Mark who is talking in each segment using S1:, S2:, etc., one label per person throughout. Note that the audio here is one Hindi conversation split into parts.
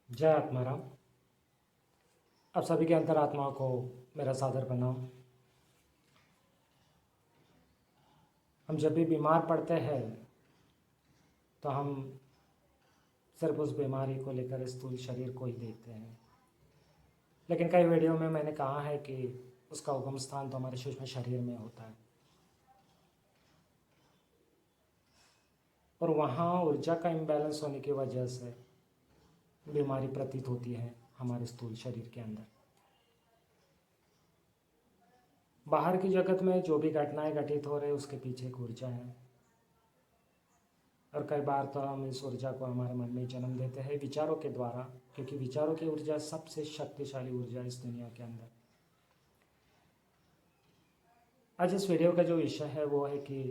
S1: जय आत्माराम। आप सभी के अंतरात्मा को मेरा सादर प्रणाम। हम जब भी बीमार पड़ते हैं तो हम सिर्फ उस बीमारी को लेकर स्थूल शरीर को ही देखते हैं, लेकिन कई वीडियो में मैंने कहा है कि उसका उगम स्थान तो हमारे सूक्ष्म शरीर में होता है और वहाँ ऊर्जा का इम्बैलेंस होने की वजह से बीमारी प्रतीत होती है हमारे स्थूल शरीर के अंदर। बाहर की जगत में जो भी घटनाएं घटित हो रही है उसके पीछे एक ऊर्जा है, और कई बार तो हम इस ऊर्जा को हमारे मन में जन्म देते हैं विचारों के द्वारा, क्योंकि विचारों की ऊर्जा सबसे शक्तिशाली ऊर्जा इस दुनिया के अंदर। आज इस वीडियो का जो विषय है वो है कि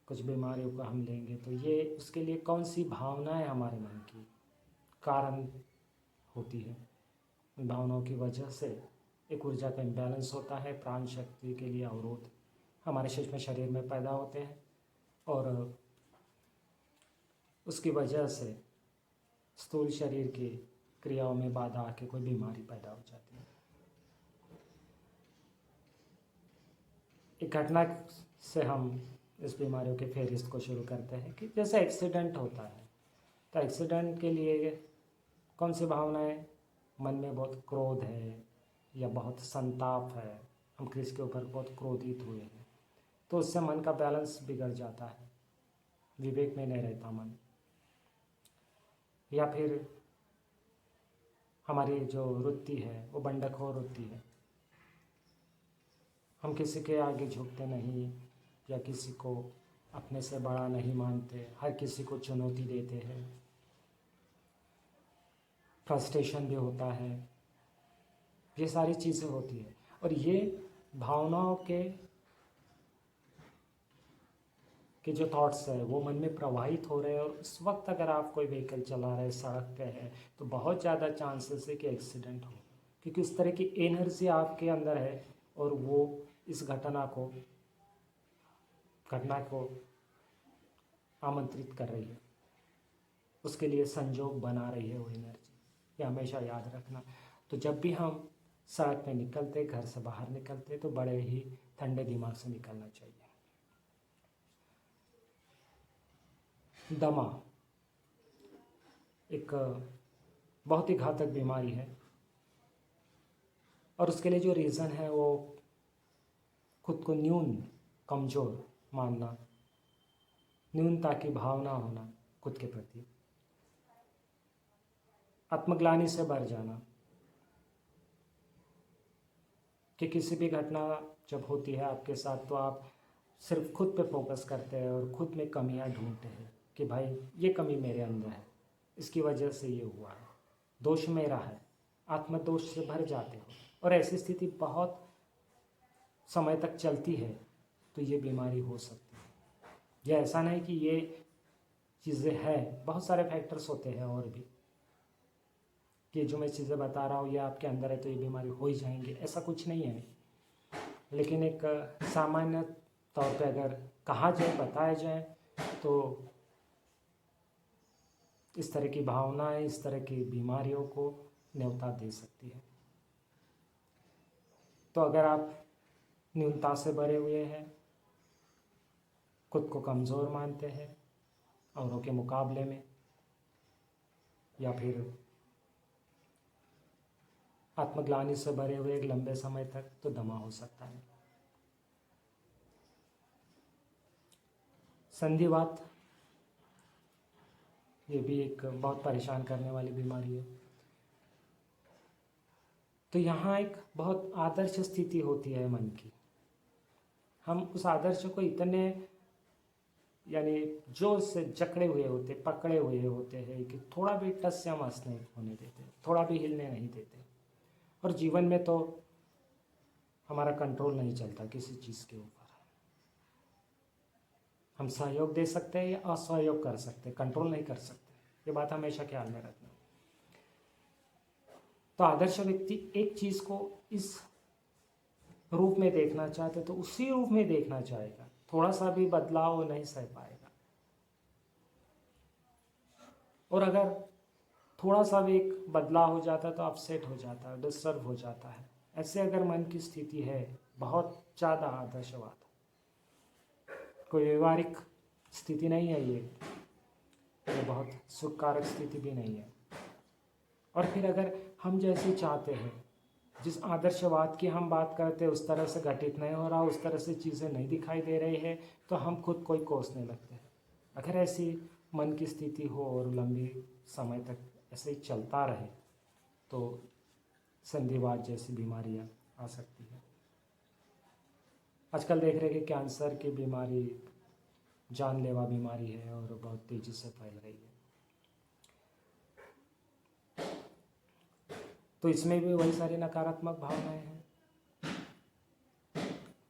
S1: कुछ बीमारियों को हम लेंगे तो ये उसके लिए कौन सी भावनाएं हमारे मन की कारण होती है। उन भावनाओं की वजह से एक ऊर्जा का इम्बैलेंस होता है, प्राण शक्ति के लिए अवरोध हमारे सूक्ष्म शरीर में पैदा होते हैं और उसकी वजह से स्थूल शरीर की क्रियाओं में बाधा आके कोई बीमारी पैदा हो जाती है। एक घटना से हम इस बीमारियों के फेहरिस्त को शुरू करते हैं कि जैसे एक्सीडेंट होता है तो एक्सीडेंट के लिए कौन सी भावनाएं मन में, बहुत क्रोध है या बहुत संताप है, हम किसी के ऊपर बहुत क्रोधित हुए हैं तो उससे मन का बैलेंस बिगड़ जाता है, विवेक में नहीं रहता मन। या फिर हमारी जो वृत्ति है वो बंडखोर वृत्ति है, हम किसी के आगे झुकते नहीं या किसी को अपने से बड़ा नहीं मानते, हर किसी को चुनौती देते हैं, फ्रस्ट्रेशन भी होता है, ये सारी चीज़ें होती है। और ये भावनाओं के जो थॉट्स है वो मन में प्रवाहित हो रहे हैं, और उस वक्त अगर आप कोई व्हीकल चला रहे हैं, सड़क पे है, तो बहुत ज़्यादा चांसेस है कि एक्सीडेंट हो, क्योंकि उस तरह की एनर्जी आपके अंदर है और वो इस घटना को आमंत्रित कर रही है, उसके लिए संजोग बना रही है वो एनर्जी। ये हमेशा याद रखना। तो जब भी हम सड़क पे निकलते, घर से बाहर निकलते, तो बड़े ही ठंडे दिमाग से निकलना चाहिए। दमा एक बहुत ही घातक बीमारी है, और उसके लिए जो रीज़न है वो खुद को न्यून, कमज़ोर मानना, न्यूनता की भावना होना खुद के प्रति, आत्मग्लानि से भर जाना कि किसी भी घटना जब होती है आपके साथ तो आप सिर्फ खुद पे फोकस करते हैं और खुद में कमियां ढूंढते हैं कि भाई ये कमी मेरे अंदर है, इसकी वजह से ये हुआ है, दोष मेरा है, आत्मदोष से भर जाते हो। और ऐसी स्थिति बहुत समय तक चलती है तो ये बीमारी हो सकती है। यह ऐसा नहीं कि ये चीज़ें हैं, बहुत सारे फैक्टर्स होते हैं और भी, कि जो मैं चीज़ें बता रहा हूँ ये आपके अंदर है तो ये बीमारी हो ही जाएंगी, ऐसा कुछ नहीं है। लेकिन एक सामान्य तौर पे अगर कहा जाए, बताया जाए, तो इस तरह की भावनाएं इस तरह की बीमारियों को न्योता दे सकती है। तो अगर आप न्यूनता से भरे हुए हैं, खुद को कमज़ोर मानते हैं औरों के मुकाबले में, या फिर आत्मग्लानि से भरे हुए एक लंबे समय तक, तो दमा हो सकता है। संधिवात ये भी एक बहुत परेशान करने वाली बीमारी है। तो यहाँ एक बहुत आदर्श स्थिति होती है मन की, हम उस आदर्श को इतने यानी जोर से जकड़े हुए होते, पकड़े हुए होते हैं कि थोड़ा भी टच से हम हंस नहीं होने देते, थोड़ा भी हिलने नहीं देते। और जीवन में तो हमारा कंट्रोल नहीं चलता किसी चीज़ के ऊपर, हम सहयोग दे सकते हैं या असहयोग कर सकते हैं, कंट्रोल नहीं कर सकते। ये बात हमेशा ख्याल में रखना। तो आदर्श व्यक्ति एक चीज़ को इस रूप में देखना चाहते तो उसी रूप में देखना चाहेगा, थोड़ा सा भी बदलाव नहीं सह पाएगा। और अगर थोड़ा सा भी एक बदलाव हो जाता है तो अपसेट हो जाता है, डिस्टर्ब हो जाता है। ऐसे अगर मन की स्थिति है बहुत ज़्यादा आदर्शवाद, कोई व्यवहारिक स्थिति नहीं है ये बहुत सुखकारक स्थिति भी नहीं है। और फिर अगर हम जैसे चाहते हैं, जिस आदर्शवाद की हम बात करते हैं उस तरह से घटित नहीं हो रहा, उस तरह से चीज़ें नहीं दिखाई दे रही है, तो हम खुद को ही कोसने लगते हैं। अगर ऐसी मन की स्थिति हो और लंबी समय तक ऐसे ही चलता रहे तो संधिवात जैसी बीमारियां आ सकती है। आजकल देख रहे हैं कि कैंसर की बीमारी जानलेवा बीमारी है और बहुत तेज़ी से फैल रही है। तो इसमें भी वही सारी नकारात्मक भावनाएं हैं,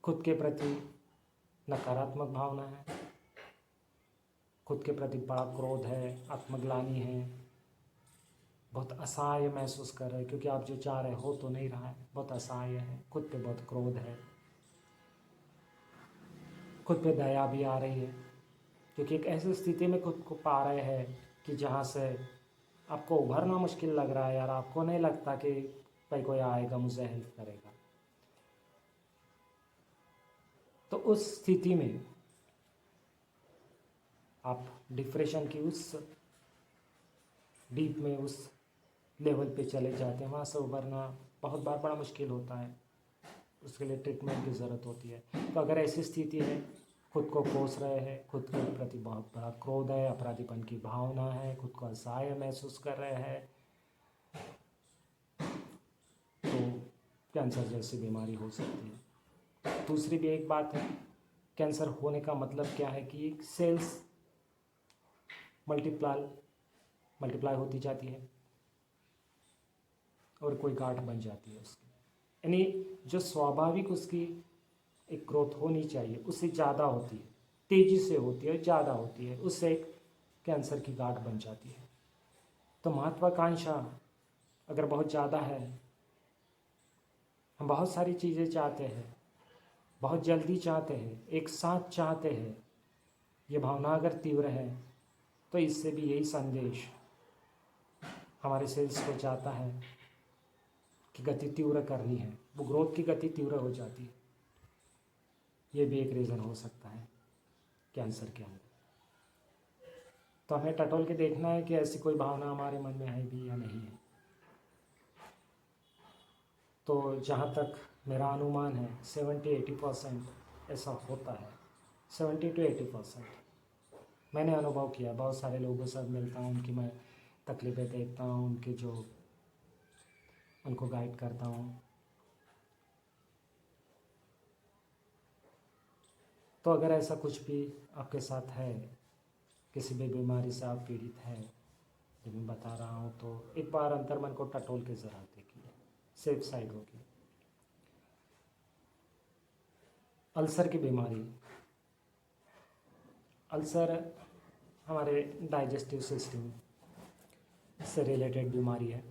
S1: खुद के प्रति नकारात्मक भावना है, खुद के प्रति बड़ा क्रोध है, आत्मग्लानि है, बहुत असहाय महसूस कर रहे हैं क्योंकि आप जो चाह रहे हो तो नहीं रहा है, बहुत असहाय है, खुद पे बहुत क्रोध है, खुद पे दया भी आ रही है क्योंकि एक ऐसी स्थिति में खुद को पा रहे हैं कि जहाँ से आपको उभरना मुश्किल लग रहा है यार। आपको नहीं लगता कि भाई कोई आएगा मुझे हेल्प करेगा। तो उस स्थिति में आप डिप्रेशन की उस डीप में, उस लेवल पे चले जाते हैं। वहाँ से उभरना बहुत बार बड़ा मुश्किल होता है, उसके लिए ट्रीटमेंट की ज़रूरत होती है। तो अगर ऐसी स्थिति है, खुद को कोस रहे हैं, खुद के प्रति बहुत बड़ा क्रोध है, अपराधीपन की भावना है, खुद को असहाय महसूस कर रहे हैं, तो कैंसर जैसी बीमारी हो सकती है। दूसरी भी एक बात है, कैंसर होने का मतलब क्या है कि सेल्स मल्टीप्लाई होती जाती है और कोई गांठ बन जाती है उसकी, यानी जो स्वाभाविक उसकी एक ग्रोथ होनी चाहिए उससे ज़्यादा होती है, तेज़ी से होती है, ज़्यादा होती है, उससे एक कैंसर की गांठ बन जाती है। तो महत्वाकांक्षा अगर बहुत ज़्यादा है, हम बहुत सारी चीज़ें चाहते हैं, बहुत जल्दी चाहते हैं, एक साथ चाहते हैं, ये भावना अगर तीव्र है तो इससे भी यही संदेश हमारे सेल्स को जाता है कि गति तीव्र करनी है, वो ग्रोथ की गति तीव्र हो जाती है। ये भी एक रीज़न हो सकता है कैंसर के अंदर। तो हमें टटोल के देखना है कि ऐसी कोई भावना हमारे मन में है भी या नहीं है। तो जहाँ तक मेरा अनुमान है 70-80% ऐसा होता है, 70-80%। मैंने अनुभव किया, बहुत सारे लोगों से मिलता हूँ, उनकी मैं तकलीफ़ें देखता हूँ, उनके जो उनको गाइड करता हूँ। तो अगर ऐसा कुछ भी आपके साथ है, किसी भी बीमारी से आप पीड़ित हैं जो मैं बता रहा हूँ, तो एक बार अंतर्मन को टटोल के ज़रा देखिए, सेफ साइड होगी। अल्सर की बीमारी, अल्सर हमारे डाइजेस्टिव सिस्टम से रिलेटेड बीमारी है।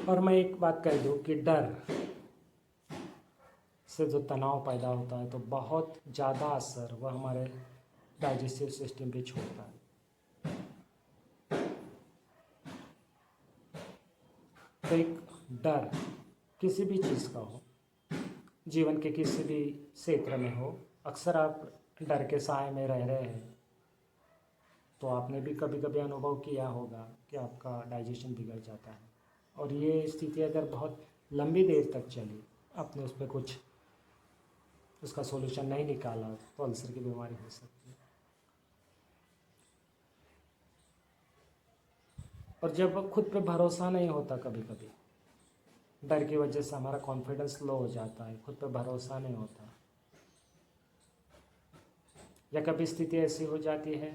S1: और मैं एक बात कह दूँ कि डर से जो तनाव पैदा होता है तो बहुत ज़्यादा असर वह हमारे डाइजेस्टिव सिस्टम पे छोड़ता है। तो एक डर किसी भी चीज़ का हो, जीवन के किसी भी क्षेत्र में हो, अक्सर आप डर के साए में रह रहे हैं तो आपने भी कभी कभी अनुभव किया होगा कि आपका डाइजेशन बिगड़ जाता है। और ये स्थिति अगर बहुत लंबी देर तक चली, आपने उस पर कुछ उसका सॉल्यूशन नहीं निकाला, तो अल्सर की बीमारी हो सकती है। और जब खुद पे भरोसा नहीं होता, कभी कभी डर की वजह से हमारा कॉन्फिडेंस लो हो जाता है, खुद पे भरोसा नहीं होता, या कभी स्थिति ऐसी हो जाती है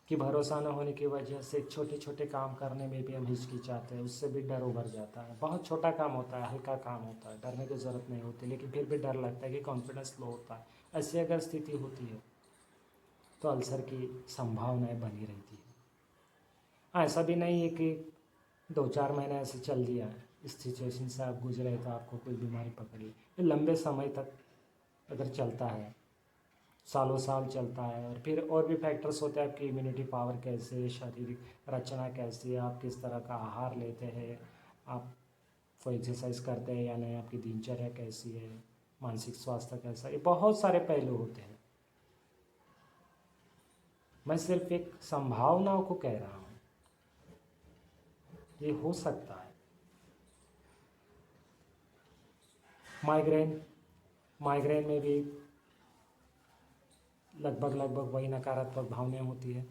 S1: कि भरोसा न होने की वजह से छोटे छोटे काम करने में भी हम हिचकिचाते हैं, उससे भी डर उभर जाता है। बहुत छोटा काम होता है, हल्का काम होता है, डरने की ज़रूरत नहीं होती, लेकिन फिर भी डर लगता है कि कॉन्फिडेंस लो होता है। ऐसी अगर स्थिति होती है तो अल्सर की संभावनाएं बनी रहती है। हाँ, ऐसा भी नहीं है कि 2-4 महीने ऐसे चल दिया है, इस सिचुएशन से आप गुजरे तो आपको कोई बीमारी पकड़ी। ये लंबे समय तक अगर चलता है, सालों साल चलता है। और फिर और भी फैक्टर्स होते हैं, आपकी इम्यूनिटी पावर कैसे, शारीरिक रचना कैसी है, आप किस तरह का आहार लेते हैं, आप कोई एक्सरसाइज करते हैं या नहीं, आपकी दिनचर्या कैसी है, मानसिक स्वास्थ्य कैसा है, ये बहुत सारे पहलू होते हैं। मैं सिर्फ एक संभावनाओं को कह रहा हूँ, ये हो सकता है। माइग्रेन में भी लगभग वही नकारात्मक भावनाएं होती है।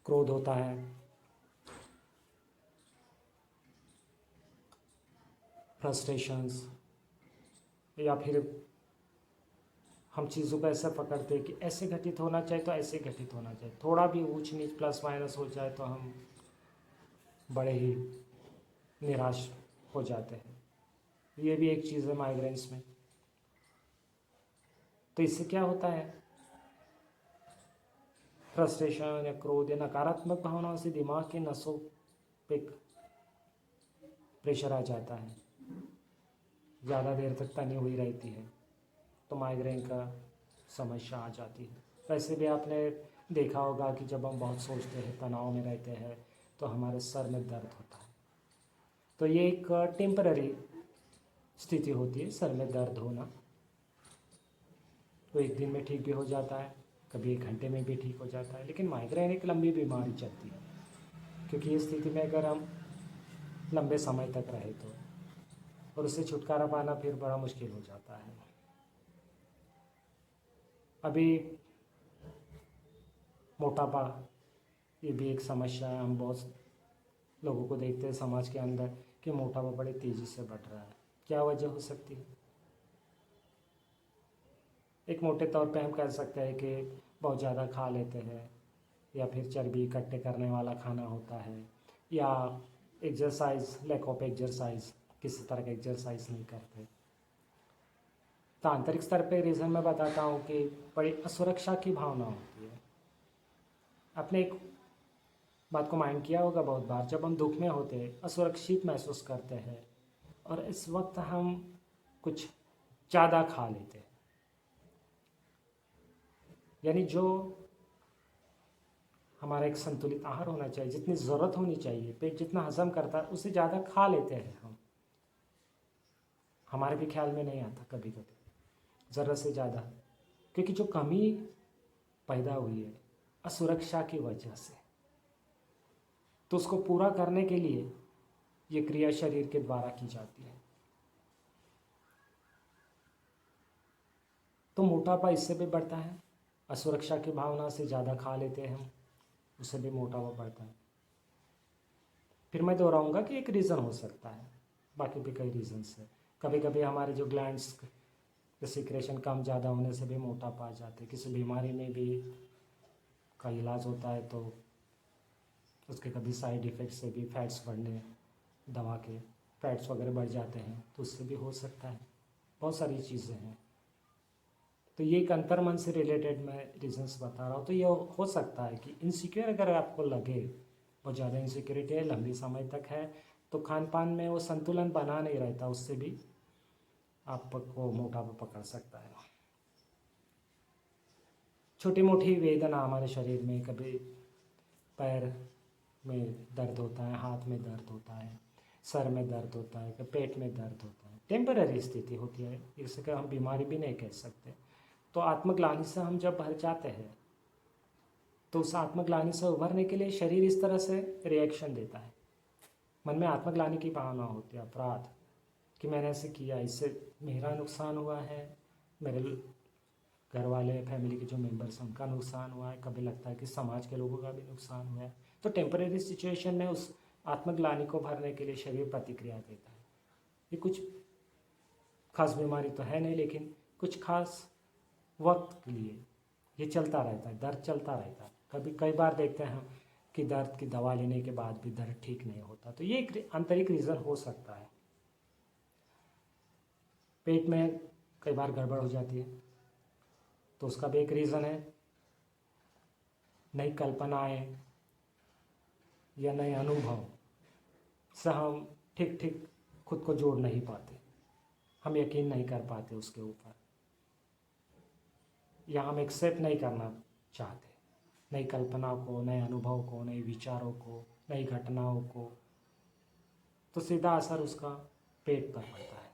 S1: क्रोध होता है, फ्रस्ट्रेशंस, या फिर हम चीज़ों को ऐसा पकड़ते हैं कि ऐसे घटित होना चाहिए तो ऐसे घटित होना चाहिए, थोड़ा भी ऊंच नीच प्लस माइनस हो जाए तो हम बड़े ही निराश हो जाते हैं। ये भी एक चीज़ है माइग्रेन्स में। तो इससे क्या होता है, फ्रस्ट्रेशन या क्रोध या नकारात्मक भावनाओं से दिमाग के नसों पे प्रेशर आ जाता है, ज़्यादा देर तक तनी हुई रहती है, तो माइग्रेन का समस्या आ जाती है। वैसे भी आपने देखा होगा कि जब हम बहुत सोचते हैं, तनाव में रहते हैं, तो हमारे सर में दर्द होता है। तो ये एक टेम्पररी स्थिति होती है, सर में दर्द होना। तो एक दिन में ठीक भी हो जाता है, कभी 1 घंटे में भी ठीक हो जाता है। लेकिन माइग्रेन एक लंबी बीमारी चलती है, क्योंकि इस स्थिति में अगर हम लंबे समय तक रहे तो, और उससे छुटकारा पाना फिर बड़ा मुश्किल हो जाता है। अभी मोटापा, ये भी एक समस्या है। हम बहुत लोगों को देखते हैं समाज के अंदर कि मोटापा बड़े तेज़ी से बढ़ रहा है। क्या वजह हो सकती है? एक मोटे तौर पे हम कह सकते हैं कि बहुत ज़्यादा खा लेते हैं, या फिर चर्बी इकट्ठे करने वाला खाना होता है, या एक्सरसाइज, लैक ऑफ एक्सरसाइज, किसी तरह का एक्सरसाइज नहीं करते। तो आंतरिक स्तर पे रीज़न मैं बताता हूँ कि बड़ी असुरक्षा की भावना होती है। आपने एक बात को माइंड किया होगा बहुत बार, जब हम दुख में होते हैं, असुरक्षित महसूस करते हैं, और इस वक्त हम कुछ ज़्यादा खा लेते हैं, यानी जो हमारा एक संतुलित आहार होना चाहिए, जितनी ज़रूरत होनी चाहिए, पेट जितना हजम करता है उससे ज़्यादा खा लेते हैं हम। हमारे भी ख्याल में नहीं आता कभी कभी, ज़रूरत से ज़्यादा, क्योंकि जो कमी पैदा हुई है असुरक्षा की वजह से, तो उसको पूरा करने के लिए ये क्रिया शरीर के द्वारा की जाती है। तो मोटापा इससे भी बढ़ता है, असुरक्षा की भावना से ज़्यादा खा लेते हैं हम, उससे भी मोटापा बढ़ता है। फिर मैं दोहराऊंगा कि एक रीज़न हो सकता है, बाकी भी कई रीजंस है। कभी कभी हमारे जो ग्लैंड्स के सिक्रेशन कम ज़्यादा होने से भी मोटापा आ जाते हैं। किसी बीमारी में भी का इलाज होता है तो उसके कभी साइड इफ़ेक्ट से भी फैट्स बढ़ने, दवा के फैट्स वगैरह बढ़ जाते हैं, तो उससे भी हो सकता है। बहुत सारी चीज़ें हैं। तो ये एक अंतर मन से रिलेटेड मैं रीजंस बता रहा हूँ। तो ये हो सकता है कि इनसिक्योर अगर आपको लगे, बहुत ज़्यादा इनसिक्योरिटी है, लंबी समय तक है, तो खान पान में वो संतुलन बना नहीं रहता, उससे भी आपको मोटापा पकड़ सकता है। छोटी मोटी वेदना हमारे शरीर में, कभी पैर में दर्द होता है, हाथ में दर्द होता है, सर में दर्द होता है, कभी पेट में दर्द होता है, टेम्पररी स्थिति होती है, इसे हम बीमारी भी नहीं कह सकते। तो आत्मग्लानि से हम जब भर जाते हैं, तो उस आत्मग्लानि से उभरने के लिए शरीर इस तरह से रिएक्शन देता है। मन में आत्मग्लानि की भावना होती है, अपराध, कि मैंने ऐसे किया, इससे मेरा नुकसान हुआ है, मेरे घर वाले, फैमिली के जो मेंबर्स हैं उनका नुकसान हुआ है, कभी लगता है कि समाज के लोगों का भी नुकसान हुआ है। तो टेम्परेरी सिचुएशन में उस आत्मग्लानि को भरने के लिए शरीर प्रतिक्रिया देता है। ये कुछ खास बीमारी तो है नहीं, लेकिन कुछ खास वक्त के लिए ये चलता रहता है, दर्द चलता रहता है। कभी कई बार देखते हैं हम कि दर्द की दवा लेने के बाद भी दर्द ठीक नहीं होता। तो ये एक आंतरिक रीज़न हो सकता है। पेट में कई बार गड़बड़ हो जाती है, तो उसका भी एक रीज़न है, नई कल्पनाएं या नए अनुभव से हम ठीक ठीक खुद को जोड़ नहीं पाते। हम यकीन नहीं कर पाते उसके ऊपर, या हम एक्सेप्ट नहीं करना चाहते नई कल्पना को, नए अनुभव को, नए विचारों को, नई घटनाओं को, तो सीधा असर उसका पेट पर पड़ता है।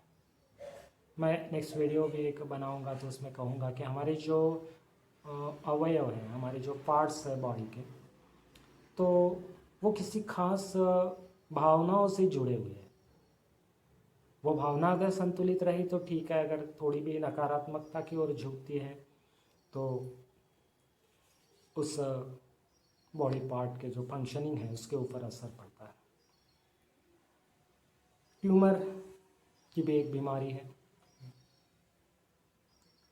S1: मैं नेक्स्ट वीडियो भी एक बनाऊंगा तो उसमें कहूँगा कि हमारे जो अवयव हैं, हमारे जो पार्ट्स है बॉडी के, तो वो किसी खास भावनाओं से जुड़े हुए हैं। वो भावना अगर संतुलित रही तो ठीक है, अगर थोड़ी भी नकारात्मकता की ओर झुकती है तो उस बॉडी पार्ट के जो फंक्शनिंग है उसके ऊपर असर पड़ता है। ट्यूमर की भी एक बीमारी है।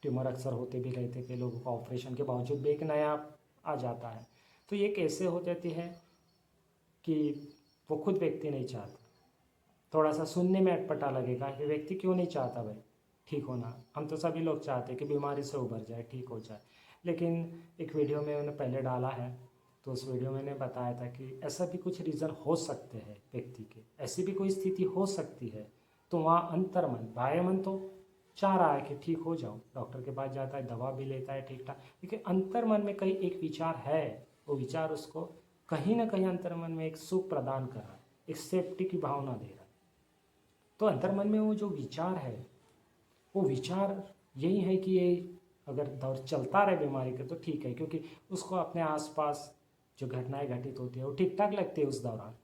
S1: ट्यूमर अक्सर होते भी रहते कि लोगों को ऑपरेशन के बावजूद भी एक नया आ जाता है। तो ये कैसे हो जाती है कि वो खुद व्यक्ति नहीं चाहता। थोड़ा सा सुनने में अटपटा लगेगा कि व्यक्ति क्यों नहीं चाहता भाई ठीक होना। हम तो सभी लोग चाहते हैं कि बीमारी से उबर जाए, ठीक हो जाए। लेकिन एक वीडियो में मैंने पहले डाला है, तो उस वीडियो में मैंने बताया था कि ऐसा भी कुछ रीज़न हो सकते हैं व्यक्ति के, ऐसी भी कोई स्थिति हो सकती है। तो वहाँ अंतर्मन, बाह्य मन तो चाह रहा है कि ठीक हो जाओ, डॉक्टर के पास जाता है, दवा भी लेता है ठीक ठाक, लेकिन अंतर्मन में कहीं एक विचार है, वो विचार उसको कहीं ना कहीं अंतर्मन में एक सुख प्रदान कर रहा है, एक सेफ्टी की भावना दे रहा है। तो अंतर्मन में वो जो विचार है, वो विचार यही है कि ये अगर दौर चलता रहे बीमारी का तो ठीक है, क्योंकि उसको अपने आसपास जो घटनाएं घटित होती है वो ठीक ठाक लगती है उस दौरान।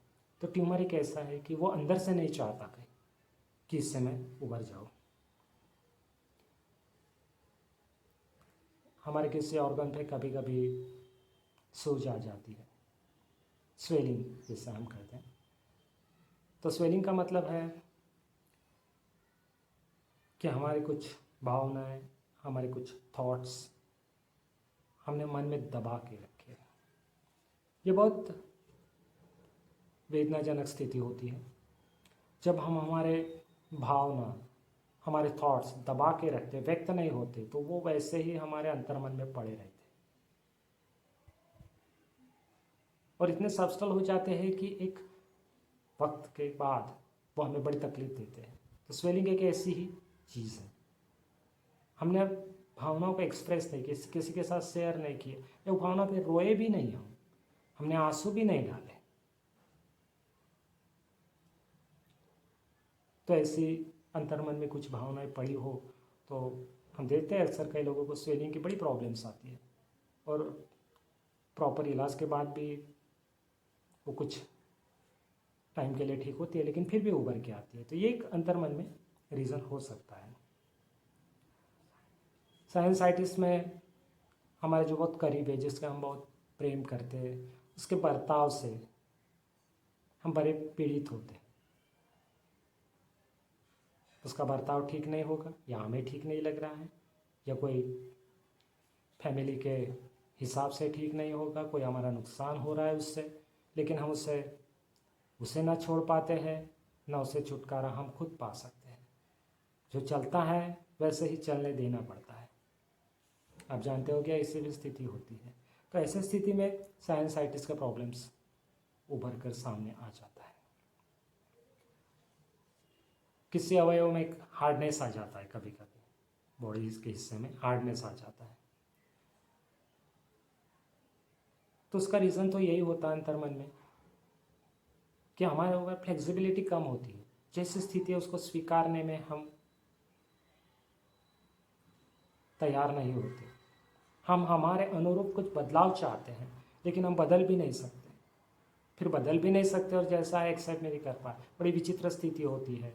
S1: तो ट्यूमर एक ऐसा है कि वो अंदर से नहीं चाहता कहीं कि इससे मैं उबर जाऊँ। हमारे किसी ऑर्गन पे कभी कभी सूज आ जाती है, स्वेलिंग जिसे हम कहते हैं। तो स्वेलिंग का मतलब है कि हमारे कुछ भावनाएं, हमारे कुछ थॉट्स हमने मन में दबा के रखे हैं। ये बहुत वेदनाजनक स्थिति होती है जब हम हमारे भावना, हमारे थॉट्स दबा के रखते, व्यक्त नहीं होते, तो वो वैसे ही हमारे अंतर्मन में पड़े रहते और इतने सब्स्टल हो जाते हैं कि एक वक्त के बाद वो हमें बड़ी तकलीफ देते हैं। तो स्वेलिंग एक ऐसी ही चीज़ है। हमने भावनाओं को एक्सप्रेस नहीं किया, किसी के साथ शेयर नहीं किए, या भावना पे रोए भी नहीं, हमने आंसू भी नहीं डाले, तो ऐसी अंतर्मन में कुछ भावनाएं पड़ी हो तो हम देखते हैं अक्सर कई लोगों को स्वेलिंग की बड़ी प्रॉब्लम्स आती है और प्रॉपर इलाज के बाद भी वो कुछ टाइम के लिए ठीक होती है, लेकिन फिर भी उभर के आती है। तो ये एक अंतर्मन में रीज़न हो सकता है। साइनसाइटिस में हमारे जो बहुत करीब है, जिसका हम बहुत प्रेम करते हैं, उसके बर्ताव से हम बड़े पीड़ित होते हैं। उसका बर्ताव ठीक नहीं होगा, या हमें ठीक नहीं लग रहा है, या कोई फैमिली के हिसाब से ठीक नहीं होगा, कोई हमारा नुकसान हो रहा है उससे, लेकिन हम उसे ना छोड़ पाते हैं, ना उसे छुटकारा हम खुद पा सकते हैं। जो चलता है वैसे ही चलने देना पड़ता है। आप जानते हो क्या, ऐसी भी स्थिति होती है। तो ऐसी स्थिति में साइनसाइटिस का प्रॉब्लम्स उभर कर सामने आ जाता है। किसी अवयव में एक हार्डनेस आ जाता है, कभी कभी बॉडी के हिस्से में हार्डनेस आ जाता है, तो उसका रीज़न तो यही होता है अंतर्मन में कि हमारे ऊपर फ्लेक्सिबिलिटी कम होती है। जैसी स्थिति है उसको स्वीकारने में हम तैयार नहीं होते। हम हमारे अनुरूप कुछ बदलाव चाहते हैं, लेकिन हम बदल भी नहीं सकते, फिर बदल भी नहीं सकते और जैसा है एक्सेप्ट नहीं कर पाए। बड़ी विचित्र स्थिति होती है।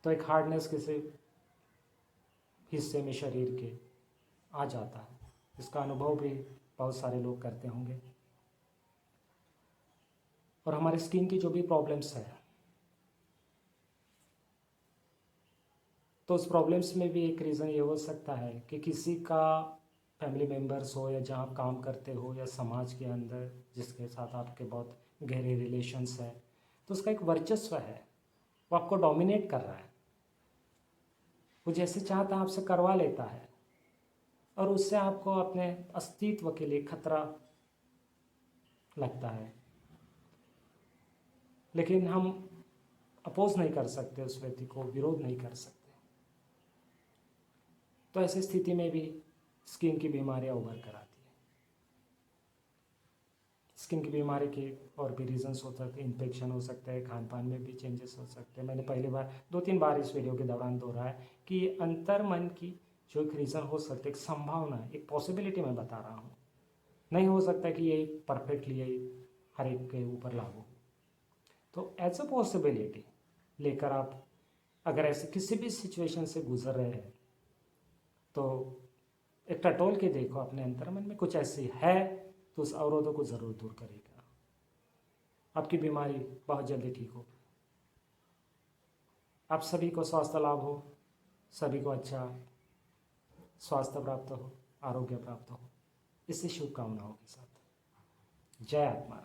S1: तो एक हार्डनेस किसी हिस्से में शरीर के आ जाता है। इसका अनुभव भी बहुत सारे लोग करते होंगे। और हमारे स्किन की जो भी प्रॉब्लम्स है, तो उस प्रॉब्लम्स में भी एक रीज़न ये हो सकता है कि किसी का फैमिली मेम्बर्स हो, या जहाँ आप काम करते हो, या समाज के अंदर जिसके साथ आपके बहुत गहरे रिलेशंस हैं, तो उसका एक वर्चस्व है, वो आपको डोमिनेट कर रहा है। वो जैसे चाहता है आपसे करवा लेता है, और उससे आपको अपने अस्तित्व के लिए खतरा लगता है। लेकिन हम अपोज नहीं कर सकते, उस व्यक्ति को विरोध नहीं कर सकते। तो ऐसी स्थिति में भी स्किन की बीमारियां उभर कर आती है। स्किन की बीमारी के और भी रीजंस हो सकते हैं, इन्फेक्शन हो सकता है, खान पान में भी चेंजेस हो सकते हैं। मैंने पहली बार 2-3 बार इस वीडियो के दौरान दोहराया कि ये अंतर मन की जो एक रीज़न हो सकता है, एक संभावना है, एक पॉसिबिलिटी मैं बता रहा हूँ। नहीं हो सकता कि ये परफेक्टली यही हर एक के ऊपर लागू हो। तो एज अ पॉसिबिलिटी लेकर आप अगर ऐसे किसी भी सिचुएशन से गुजर रहे हैं तो एक टटोल के देखो अपने अंतर्मन में कुछ ऐसी है तो उस अवरोधों को ज़रूर दूर करेगा। आपकी बीमारी बहुत जल्दी ठीक होगी। आप सभी को स्वास्थ्य लाभ हो, सभी को अच्छा स्वास्थ्य प्राप्त हो, आरोग्य प्राप्त हो, इसी शुभकामनाओं के साथ जय आत्मा।